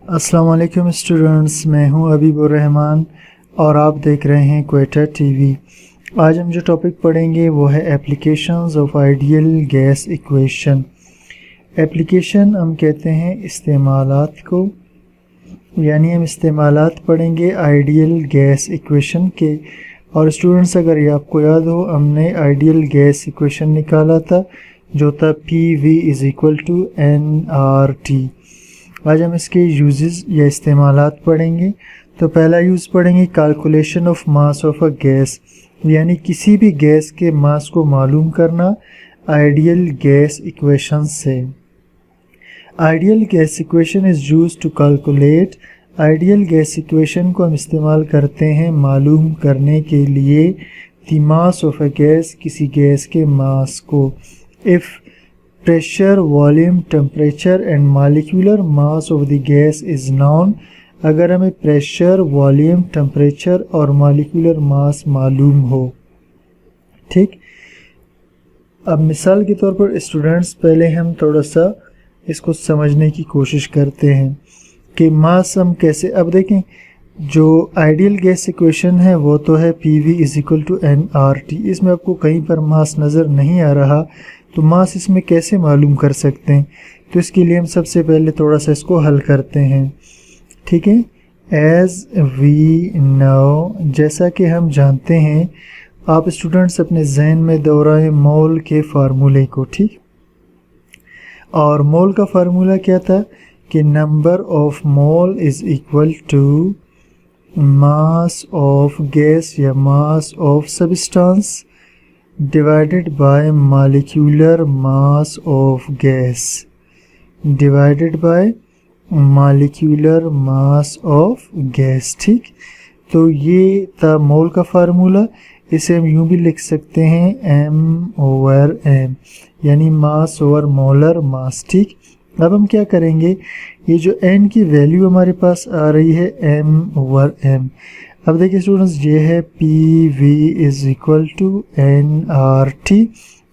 अस्सलाम वालेकुम स्टूडेंट्स, मैं हूं अबीबुर रहमान और आप देख रहे हैं क्वेटा टीवी। आज हम जो टॉपिक पढ़ेंगे वो है applications of ideal gas equation. Application हम कहते हैं इस्तेमालात को, यानी हम इस्तेमालात पढ़ेंगे आइडियल गैस इक्वेशन के। और स्टूडेंट्स, अगर ये आपको याद हो, हमने आइडियल गैस इक्वेशन निकाला था जो था PV is equal to nRT। आज हम इसके यूजेस या इस्तेमालात पढ़ेंगे। तो पहला यूज़ पढ़ेंगे calculation of mass of a gas, यानी किसी भी गैस के मास को मालूम करना आइडियल गैस इक्वेशन से। Ideal gas equation is used to calculate. Ideal gas equation को हम इस्तेमाल करते हैं मालूम करने के लिए the mass of a gas, किसी गैस के मास को। If pressure, volume, temperature and molecular mass of the gas is known, अगर हमें प्रेशर, वॉल्यूम, टेम्परेचर और मॉलिक्यूलर मास मालूम हो। ठीक, अब मिसाल के तौर पर स्टूडेंट्स, पहले हम थोड़ा सा इसको समझने की कोशिश करते हैं कि मास हम कैसे। अब देखें, जो आइडियल गैस इक्वेशन है वो तो है PV is equal to nRT। इसमें आपको कहीं पर मास नज़र नहीं आ रहा, तो मास इसमें कैसे मालूम कर सकते हैं? तो इसके लिए हम सबसे पहले थोड़ा सा इसको हल करते हैं। ठीक है, एज वी नो, जैसा कि हम जानते हैं, आप स्टूडेंट्स अपने जहन में दोहराएं मोल के फार्मूले को। ठीक, और मोल का फार्मूला क्या था कि number of mole is equal to mass of gas या mass of substance divided by molecular mass of gas, divided by molecular mass of gas। ठीक, तो ये था मोल का फार्मूला। इसे हम यूँ भी लिख सकते हैं M/M, यानी मास ओवर मोलर मास। ठीक, अब हम क्या करेंगे, ये जो n की वैल्यू हमारे पास आ रही है M/M। अब देखिए स्टूडेंट्स, ये है PV is equal to nRT।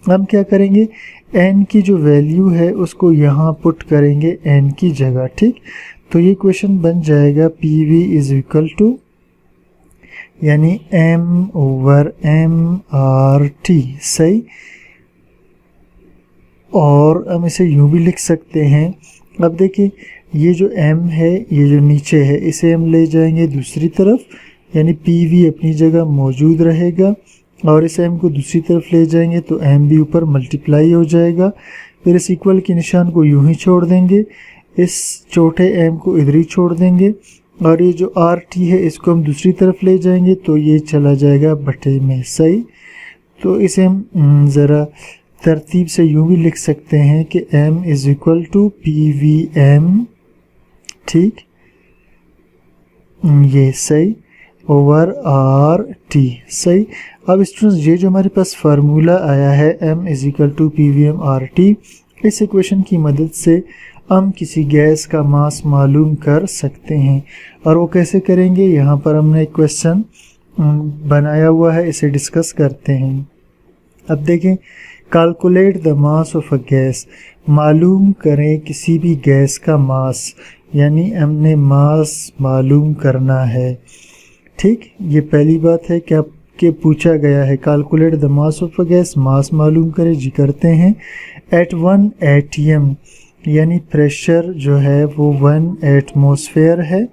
हम क्या करेंगे, n की जो वैल्यू है उसको यहाँ पुट करेंगे n की जगह। ठीक, तो ये क्वेश्चन बन जाएगा PV इज़ इक्वल टू, यानी M/MRT। सही, और हम इसे यूँ भी लिख सकते हैं। अब देखिए, ये जो m है, ये जो नीचे है, इसे हम ले जाएंगे दूसरी तरफ, यानी PV अपनी जगह मौजूद रहेगा और इस m को दूसरी तरफ ले जाएंगे तो m भी ऊपर मल्टीप्लाई हो जाएगा। फिर इस इक्वल के निशान को यूं ही छोड़ देंगे, इस छोटे m को इधर ही छोड़ देंगे, और ये जो RT है इसको हम दूसरी तरफ ले जाएंगे तो ये चला जाएगा बटे में। सही, तो इसे हम ज़रा तरतीब से यूं भी लिख सकते हैं कि m is equal to PVM। ठीक, ये सही, ओवर RT। सही, अब स्टूडेंट्स, ये जो हमारे पास फार्मूला आया है M is equal to PVM RT, इस इक्वेशन की मदद से हम किसी गैस का मास मालूम कर सकते हैं। और वो कैसे करेंगे, यहाँ पर हमने एक क्वेश्चन बनाया हुआ है, इसे डिस्कस करते हैं। अब देखें, calculate the mass of a gas, मालूम करें किसी भी गैस का मास, यानी हमने मास मालूम करना है। ठीक, ये पहली बात है कि आपके पूछा गया है calculate the mass of a gas, mass मालूम करें जी। करते हैं। एट 1 atm, यानी प्रेशर जो है वो 1 एटमॉस्फेयर है,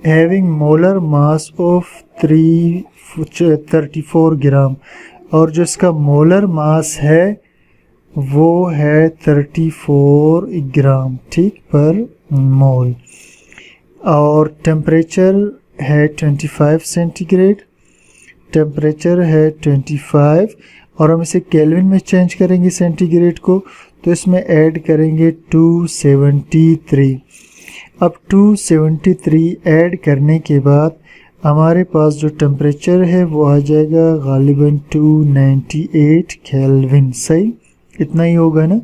हैविंग मोलर मास ऑफ 34 ग्राम, और जो इसका मोलर मास है वो है 34 ग्राम। ठीक, पर मोल। और टेम्परेचर है 25 सेंटीग्रेड, टेम्परेचर है 25, और हम इसे केल्विन में चेंज करेंगे सेंटीग्रेड को, तो इसमें ऐड करेंगे 273। अब 273 ऐड करने के बाद हमारे पास जो टेम्परेचर है वो आ जाएगा गालिबन 298 केल्विन। सही, इतना ही होगा ना,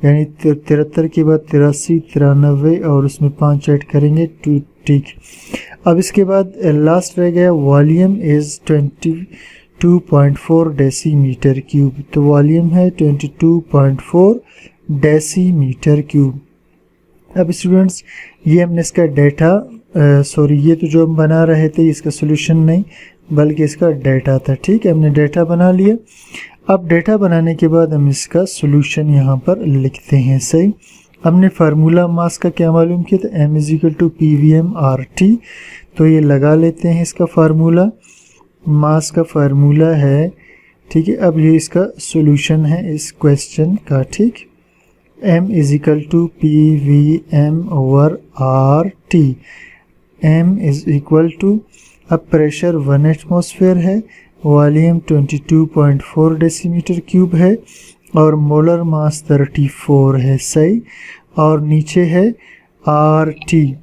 यानी 73 के बाद 83, 93 और उसमें 5 ऐड करेंगे 2। ठीक, अब इसके बाद लास्ट रह गया वॉल्यूम इज़ 22.4 डेसीमीटर क्यूब। तो वॉल्यूम है 22.4 डेसीमीटर क्यूब। अब स्टूडेंट्स ये हमने इसका डेटा ये तो जो हम बना रहे थे इसका सोल्यूशन नहीं बल्कि इसका डेटा था। ठीक है, हमने डेटा बना लिया। अब डेटा बनाने के बाद हम इसका सोल्यूशन यहाँ पर लिखते हैं। सही, हमने फार्मूला मास का क्या मालूम किया था, m = PVM/RT। तो ये लगा लेते हैं इसका फार्मूला, मास का फार्मूला है। ठीक है, अब ये इसका सोल्यूशन है इस क्वेश्चन का। ठीक, m = PVM/RT। m = अब प्रेशर 1 एटमॉस्फेयर है, वॉल्यूम 22.4 डेसीमीटर क्यूब है और मोलर मास 34 है। सही, और नीचे है RT।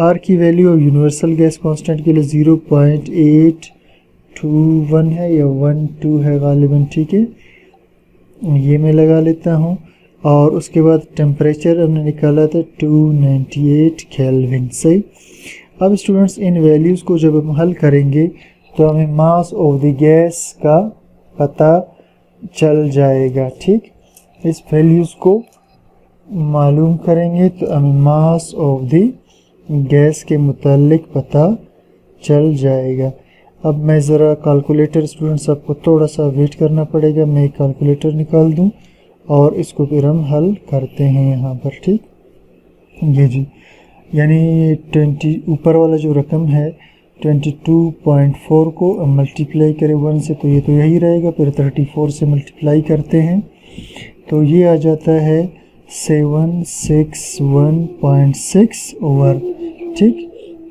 R की वैल्यू और यूनिवर्सल गैस कांस्टेंट के लिए 0.821 है या 12 है गालिबन। ठीक है, ये मैं लगा लेता हूँ। और उसके बाद टेम्परेचर हमने निकाला था 298 केल्विन। सही, अब स्टूडेंट्स इन वैल्यूज़ को जब हम हल करेंगे तो हमें मास ऑफ द गैस का पता चल जाएगा। ठीक, इस वैल्यूज़ को मालूम करेंगे तो हमें मास ऑफ द गैस के मुतालिक पता चल जाएगा। अब मैं ज़रा कैलकुलेटर, स्टूडेंट्स आपको थोड़ा सा वेट करना पड़ेगा, मैं एक कैलकुलेटर निकाल दूं और इसको फिर हम हल करते हैं यहाँ पर। ठीक, ये जी, यानी 20 ऊपर वाला जो रकम है 22.4 को मल्टीप्लाई करें 1 से तो ये तो यही रहेगा, फिर 34 से मल्टीप्लाई करते हैं तो ये आ जाता है 761.6 ओवर। ठीक,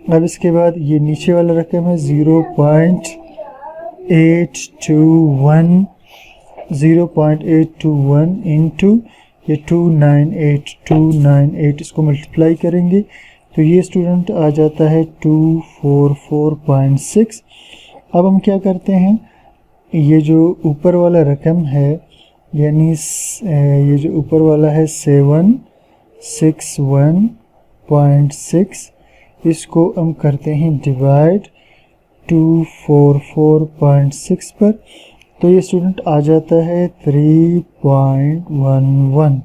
अब इसके बाद ये नीचे वाला रकम है 0.821 इंटू ये 298 इसको मल्टीप्लाई करेंगे तो ये स्टूडेंट आ जाता है 244.6। अब हम क्या करते हैं, ये जो ऊपर वाला रकम है यानी ये जो ऊपर वाला है 761.6 इसको हम करते हैं डिवाइड 244.6 पर, तो ये स्टूडेंट आ जाता है 3.11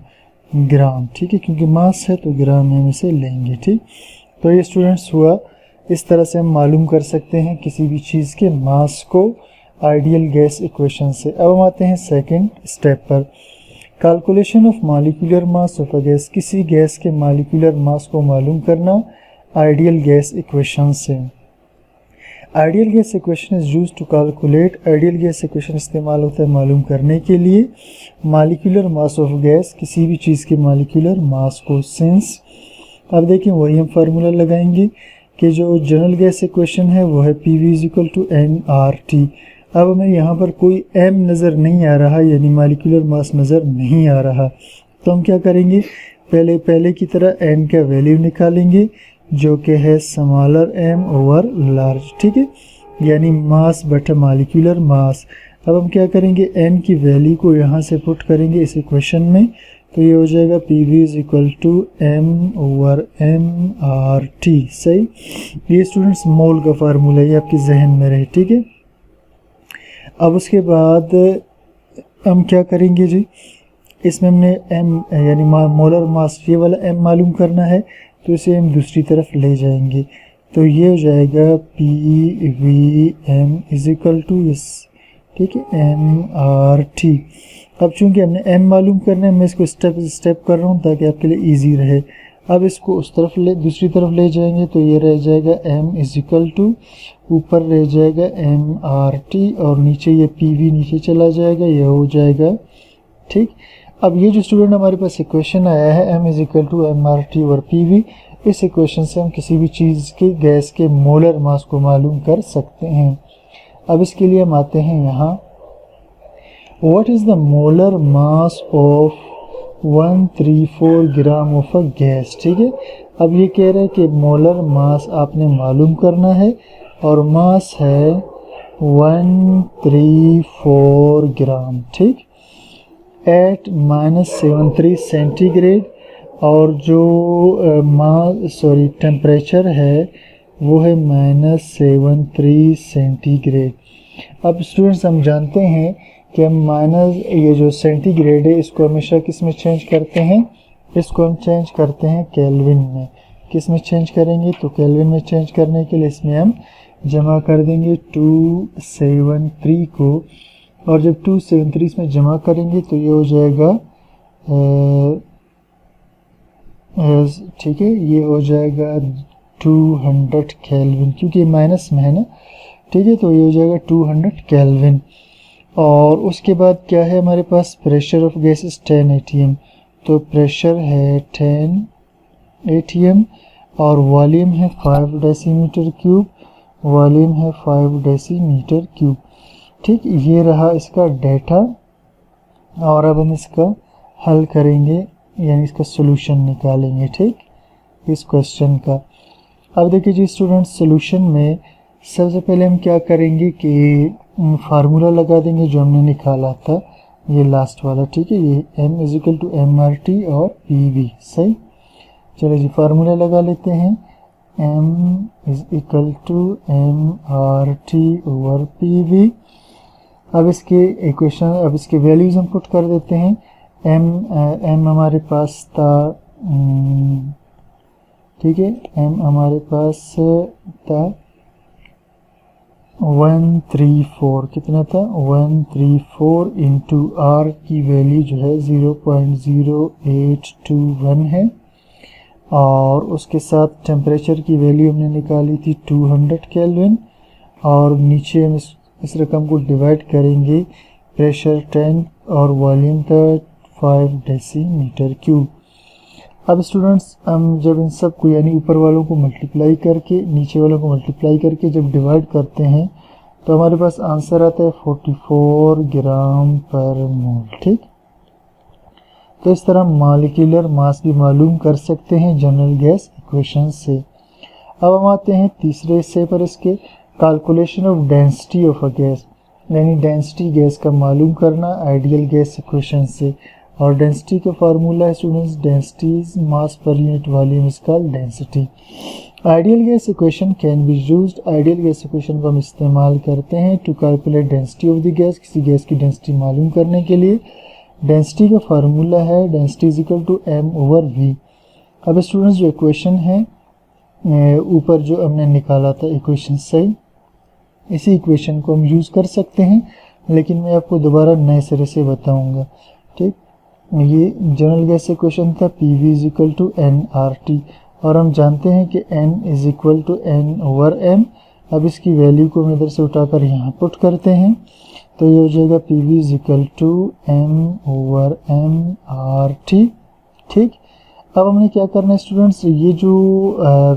ग्राम। ठीक है, क्योंकि मास है तो ग्राम में से लेंगे। ठीक, तो ये स्टूडेंट्स हुआ। इस तरह से हम मालूम कर सकते हैं किसी भी चीज़ के मास को आइडियल गैस इक्वेशन से। अब हम आते हैं सेकंड स्टेप पर, calculation of molecular mass of a gas. किसी गैस के मॉलिक्यूलर मास को मालूम करना आइडियल गैस इक्वेशन से। Ideal gas equation is use to calculate, ideal gas equation इस्तेमाल होता है मालूम करने के लिए मॉलिक्यूलर मास ऑफ गैस, किसी भी चीज़ के मॉलिक्यूलर मास को। सिंस अब देखिए वही हम फार्मूला लगाएंगे कि जो जनरल गैस इक्वेशन है वो है PV = nRT। अब हमें यहाँ पर कोई m नज़र नहीं आ रहा, यानी मॉलिक्यूलर मास नज़र नहीं आ रहा, तो हम क्या करेंगे, पहले की तरह n का वैल्यू निकालेंगे जो कि है स्मॉलर m ओवर लार्ज। ठीक है, यानी मास बटा मॉलिक्यूलर मास। अब हम क्या करेंगे, n की वैल्यू को यहाँ से पुट करेंगे इस इक्वेशन में, तो ये हो जाएगा PV = m/mRT। सही, ये स्टूडेंट्स मोल का फार्मूला ये आपके जहन में रहे। ठीक है, अब उसके बाद हम क्या करेंगे जी, इसमें हमने m यानी मोलर मास ये वाला m मालूम करना है तो इसे हम दूसरी तरफ ले जाएंगे, तो ये हो जाएगा PVM = ठीक है mRT। अब चूंकि हमने m मालूम करना है, मैं इसको स्टेप कर रहा हूँ ताकि आपके लिए इजी रहे। अब इसको उस तरफ दूसरी तरफ ले जाएंगे तो ये रह जाएगा m = ऊपर रह जाएगा mRT और नीचे ये PV नीचे चला जाएगा, ये हो जाएगा। ठीक, अब ये जो स्टूडेंट हमारे पास इक्वेशन आया है m = mRT और PV, इस इक्वेशन से हम किसी भी चीज़ के गैस के मोलर मास को मालूम कर सकते हैं। अब इसके लिए हम आते हैं यहाँ, what is the molar mass of 134 gram of a gas. ठीक है, अब ये कह रहे हैं कि मोलर मास आपने मालूम करना है और मास है 134 ग्राम। ठीक, एट -73 सेंटीग्रेड और जो टेम्परेचर है वो है -73 सेंटीग्रेड। अब स्टूडेंट्स हम जानते हैं कि हम ये जो सेंटीग्रेड है इसको हमेशा किस में चेंज करते हैं, इसको हम चेंज करते हैं केल्विन में। किस में चेंज करेंगे? तो केल्विन में चेंज करने के लिए इसमें हम जमा कर देंगे 273 को, और जब 273 इसमें जमा करेंगे तो ये हो जाएगा ठीक है, ये हो जाएगा 200 केल्विन, क्योंकि माइनस में है ना, ठीक है। तो ये हो जाएगा 200 केल्विन। और उसके बाद क्या है हमारे पास? Pressure of gas is 10 atm, तो प्रेशर है 10 atm और वॉल्यूम है 5 डेसीमीटर क्यूब, वॉल्यूम है 5 डेसीमीटर क्यूब। ठीक, ये रहा इसका डेटा। और अब हम इसका हल करेंगे, यानी इसका सॉल्यूशन निकालेंगे, ठीक, इस क्वेश्चन का। अब देखिए जी स्टूडेंट्स, सॉल्यूशन में सबसे पहले हम क्या करेंगे कि फार्मूला लगा देंगे जो हमने निकाला था, ये लास्ट वाला, ठीक है, ये m इज टू mRT और PV, सही। चलो जी फार्मूला लगा लेते हैं, m is equal to mRT over PV। अब इसके इक्वेशन, अब इसके वैल्यूज हम पुट कर देते हैं। m हमारे पास था, ठीक है, m हमारे पास था 134, कितना था? 134 इंटू r की वैल्यू जो है 0.0821 है, और उसके साथ टेम्परेचर की वैल्यू हमने निकाली थी 200 केल्विन, और नीचे हम इस रकम को डिवाइड करेंगे, प्रेशर 10 और वॉल्यूम था 5 डेसीमीटर क्यूब। अब स्टूडेंट्स हम जब इन सब को, यानी ऊपर वालों को मल्टीप्लाई करके नीचे वालों को मल्टीप्लाई करके जब डिवाइड करते हैं तो हमारे पास आंसर आता है 44 ग्राम पर मोल, ठीक। तो इस तरह मॉलिक्यूलर मास भी मालूम कर सकते हैं जनरल गैस इक्वेशन से। अब हम आते हैं तीसरे हिस्से पर, इसके calculation of density of a gas, यानी डेंसिटी गैस का मालूम करना आइडियल गैस इक्वेशन से। और डेंसिटी का फार्मूला है students, density is mass per unit volume is called density. Ideal gas equation can be used, ideal gas equation को हम इस्तेमाल करते हैं to calculate density of the gas, किसी गैस की डेंसिटी मालूम करने के लिए। डेंसिटी का फार्मूला है density is equal to m over v। अब स्टूडेंट्स जो इक्वेशन है ऊपर जो हमने निकाला था इक्वेशन से, इसी इक्वेशन को हम यूज़ कर सकते हैं, लेकिन मैं आपको दोबारा नए सिरे से बताऊंगा, ठीक। ये जनरल गैस इक्वेशन था PV is equal to nRT, और हम जानते हैं कि n is equal to n over m। अब इसकी वैल्यू को हम इधर से उठाकर यहाँ पुट करते हैं, तो ये हो जाएगा PV is equal to m over mRT, ठीक। अब हमने क्या करना है स्टूडेंट्स, ये जो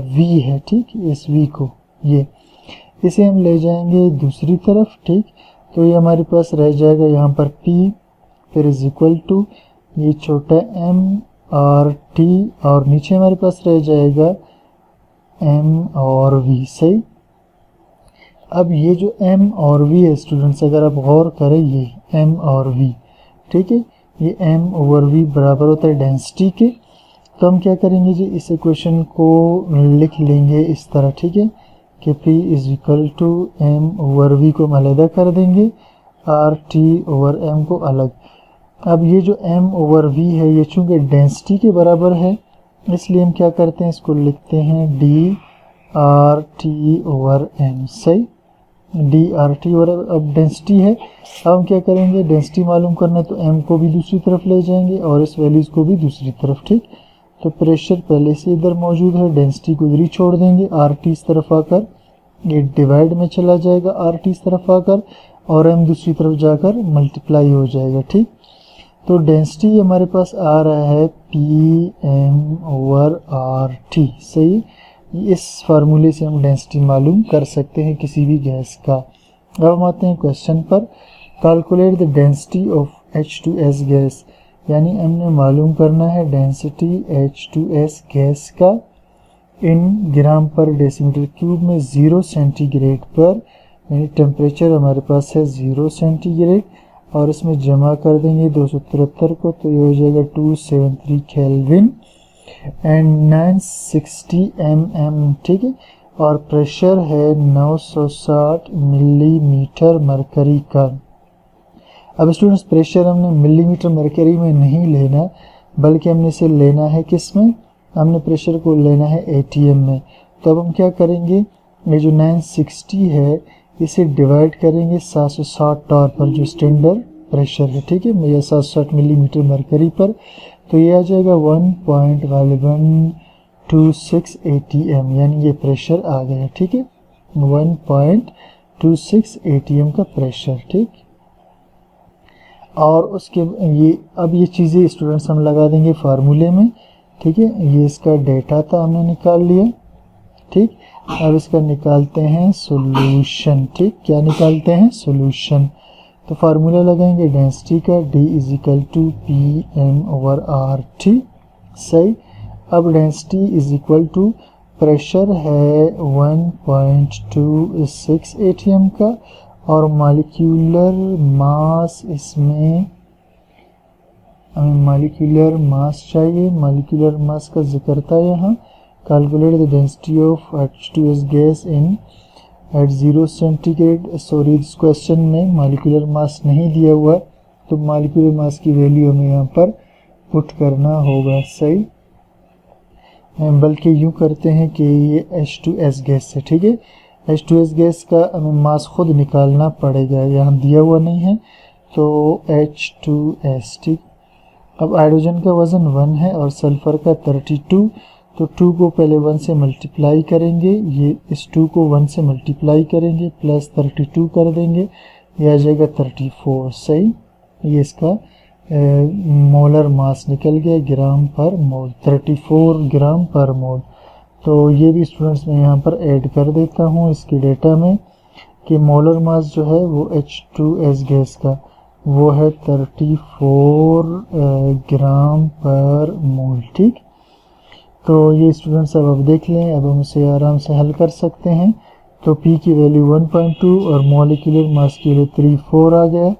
v है, ठीक, इस v को, ये इसे हम ले जाएंगे दूसरी तरफ, ठीक। तो ये हमारे पास रह जाएगा यहाँ पर p, फिर इज इक्वल टू ये छोटा m और t, और नीचे हमारे पास रह जाएगा m और v, सही। अब ये जो m और v है स्टूडेंट्स, अगर आप गौर करें, ये m और v, ठीक है, ये m ओवर v बराबर होता है डेंसिटी के। तो हम क्या करेंगे जी, इस इक्वेशन को लिख लेंगे इस तरह, ठीक है, कि p is equal to m over v को हम अलग कर देंगे, r t ओवर m को अलग। अब ये जो m ओवर v है, ये चूंकि डेंसिटी के बराबर है, इसलिए हम क्या करते हैं, इसको लिखते हैं d r t over m, सही, d r t ओवर। अब डेंसिटी है, अब हम क्या करेंगे, डेंसिटी मालूम करना है तो m को भी दूसरी तरफ ले जाएंगे और इस वैल्यूज को भी दूसरी तरफ, ठीक। तो प्रेशर पहले से इधर मौजूद है, डेंसिटी को इधर ही छोड़ देंगे, r t इस तरफ आकर ये डिवाइड में चला जाएगा, r t इस तरफ आकर, और m दूसरी तरफ जाकर मल्टीप्लाई हो जाएगा, ठीक। तो डेंसिटी हमारे पास आ रहा है Pm ओवर RT, सही। इस फार्मूले से हम डेंसिटी मालूम कर सकते हैं किसी भी गैस का। अब हम आते हैं क्वेश्चन पर, calculate the density of H2S gas, यानी हमने मालूम करना है डेंसिटी H2S गैस का इन ग्राम पर डेसीमीटर क्यूब में 0 सेंटीग्रेड पर, यानी टेम्परेचर हमारे पास है 0 सेंटीग्रेड, और इसमें जमा कर देंगे 273 को, तो ये हो जाएगा 273 केल्विन एंड 960 mm, ठीक है। और प्रेशर है 960 मिलीमीटर मरकरी का। अब स्टूडेंट्स प्रेशर हमने मिलीमीटर मरकरी में नहीं लेना, बल्कि हमने इसे लेना है किस में, हमने प्रेशर को लेना है एटीएम में। तो अब हम क्या करेंगे, ये जो 960 है इसे डिवाइड करेंगे 760 टॉर पर जो स्टैंडर्ड प्रेशर है, ठीक है, या 760 मिलीमीटर मरकरी पर। तो ये आ जाएगा 1.26 ATM, यानी ये प्रेशर आ गया, ठीक है, 1.26 ATM का प्रेशर, ठीक। और उसके अब ये चीज़ें स्टूडेंट्स हम लगा देंगे फार्मूले में, ठीक है। ये इसका डेटा था, हमने निकाल लिया, ठीक। अब इसका निकालते हैं सॉल्यूशन, ठीक। क्या निकालते हैं, सॉल्यूशन। तो फार्मूला लगाएंगे डेंसिटी का, D = PM/RT, सही। अब डेंसिटी = प्रेशर है 1.26 ATM का, और मॉलिक्यूलर मास, इसमें हमें मॉलिक्यूलर मास चाहिए। मॉलिक्यूलर मास का जिक्र था यहाँ, calculate the density of H2S gas in at 0 centigrade. Sorry, इस क्वेश्चन में मॉलिक्यूलर मास नहीं दिया हुआ, तो मॉलिक्यूलर मास की वैल्यू हमें यहाँ पर पुट करना होगा, सही। बल्कि यूँ करते हैं कि ये H2S गैस है, ठीक है। H2S गैस का हमें मास खुद निकालना पड़ेगा, यहाँ दिया हुआ नहीं है, तो H2S, ठीक। अब हाइड्रोजन का वज़न 1 है और सल्फ़र का 32, तो 2 को पहले 1 से मल्टीप्लाई करेंगे, ये इस 2 को 1 से मल्टीप्लाई करेंगे प्लस 32 कर देंगे, यह आ जाएगा 34, सही। ये इसका मोलर मास निकल गया, ग्राम पर मोल, 34 ग्राम पर मोल। तो ये भी स्टूडेंट्स मैं यहाँ पर ऐड कर देता हूँ इसके डेटा में कि मोलर मास जो है वो H2S गैस का वो है 34 ग्राम पर मोल, ठीक। तो ये स्टूडेंट्स अब देख लें, अब हम इसे आराम से हल कर सकते हैं। तो P की वैल्यू 1.2 और मोलिकुलर मास की वैल्यू 34 आ गया,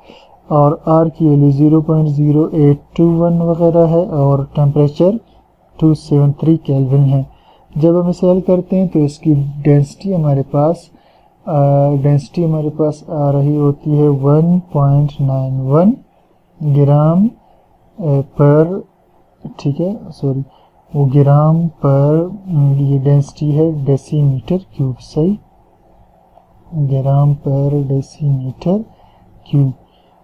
और R की वैल्यू 0.0821 वगैरह है, और टेम्परेचर 273 केल्विन है। जब हम इसे हल करते हैं तो इसकी डेंसिटी हमारे पास आ रही होती है 1.91 ग्राम पर, ठीक है, सॉरी, वो ग्राम पर, ये डेंसिटी है डेसीमीटर क्यूब, सही, ग्राम पर डेसीमीटर क्यूब।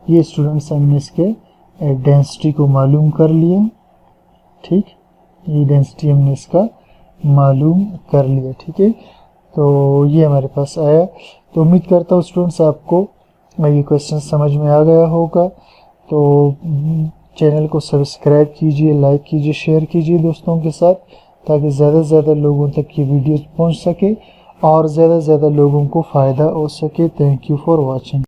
ये स्टूडेंट्स हमने इसके डेंसिटी को मालूम कर लिया, ठीक। ये डेंसिटी हमने इसका मालूम कर लिया, ठीक है। तो ये हमारे पास आया। तो उम्मीद करता हूँ स्टूडेंट्स आपको ये क्वेश्चन समझ में आ गया होगा। तो चैनल को सब्सक्राइब कीजिए, लाइक कीजिए, शेयर कीजिए दोस्तों के साथ, ताकि ज़्यादा से ज़्यादा लोगों तक ये वीडियो पहुंच सके और ज़्यादा से ज़्यादा लोगों को फ़ायदा हो सके। Thank you for watching.